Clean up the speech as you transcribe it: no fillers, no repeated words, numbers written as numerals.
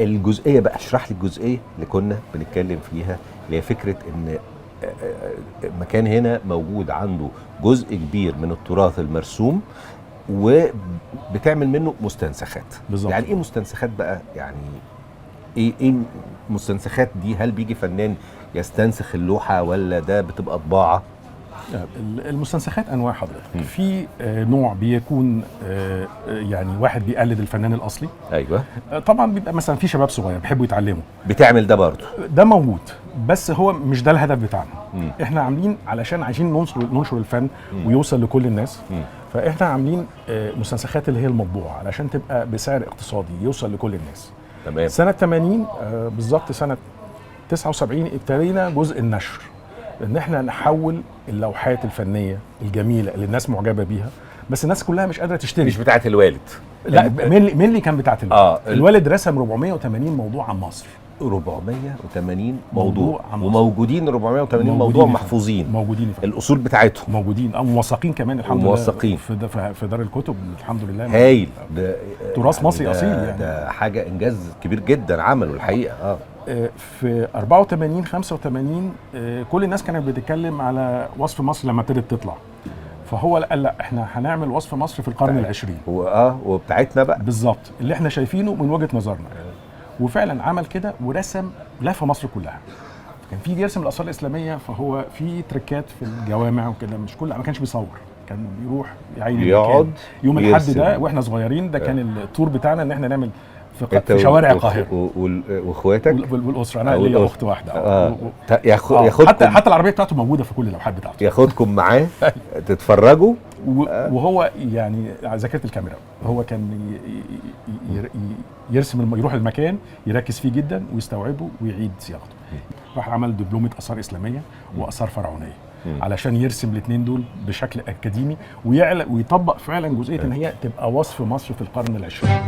الجزئيه بقى، اشرح لي الجزئيه اللي كنا بنتكلم فيها، اللي هي فكره ان مكان هنا موجود عنده جزء كبير من التراث المرسوم وبتعمل منه مستنسخات. بالظبط. يعني ايه مستنسخات بقى؟ يعني ايه مستنسخات دي؟ هل بيجي فنان يستنسخ اللوحه ولا ده بتبقى طباعه؟ المستنسخات انواع حضرتك. في نوع بيكون يعني واحد بيقلد الفنان الاصلي. ايوه. طبعا بيبقى مثلا في شباب صغير بيحبوا يتعلموا، بتعمل ده برضه؟ ده موجود، بس هو مش ده الهدف بتاعنا. احنا عاملين علشان عايزين ننشر الفن ويوصل لكل الناس. فاحنا عاملين مستنسخات اللي هي المطبوعه علشان تبقى بسعر اقتصادي يوصل لكل الناس. تمام. سنه 80 بالظبط، سنه 79 ابتدينا جزء النشر، ان احنا نحول اللوحات الفنيه الجميله اللي الناس معجبه بيها، بس الناس كلها مش قادره تشتري. مش بتاعه الوالد؟ لا، مين اللي كان بتاعه الوالد؟ الوالد رسم 480 موضوع عن مصر. 480 موضوع عن مصر. وموجودين 480 موضوع محفوظين، موجودين الاصول بتاعتهم موجودين، او موثقين كمان الحمد موثقين لله في دار الكتب الحمد لله. هايل. ده تراث يعني مصري اصيل يعني. ده حاجه انجاز كبير جدا عمله الحقيقه. في 84 85 كل الناس كانت بتتكلم على وصف مصر لما ابتدت تطلع، فهو قال لا، احنا هنعمل وصف مصر في القرن العشرين وبتاعتنا بقى بالظبط اللي احنا شايفينه من وجهة نظرنا. وفعلا عمل كده ورسم لف مصر كلها. كان في بيرسم الاثار الاسلاميه، فهو في تريكات في الجوامع وكده، مش كل ما كانش بيصور، كان بيروح يقعد يوم الاحد ده واحنا صغيرين. ده كان التور بتاعنا ان احنا نعمل في شوارع القاهره. واخواتك والاسره، انا ليا اخت واحده. حتى العربيه بتاعته موجوده في كل اللوحات بتاعته. ياخدكم معاه تتفرجوا. وهو يعني ذاكره الكاميرا، هو كان يرسم يروح المكان يركز فيه جدا ويستوعبه ويعيد صياغته. راح عمل دبلومه اثار اسلاميه واثار فرعونيه علشان يرسم الاثنين دول بشكل اكاديمي ويطبق فعلا جزئيه ان هي تبقى وصف مصر في القرن العشرين.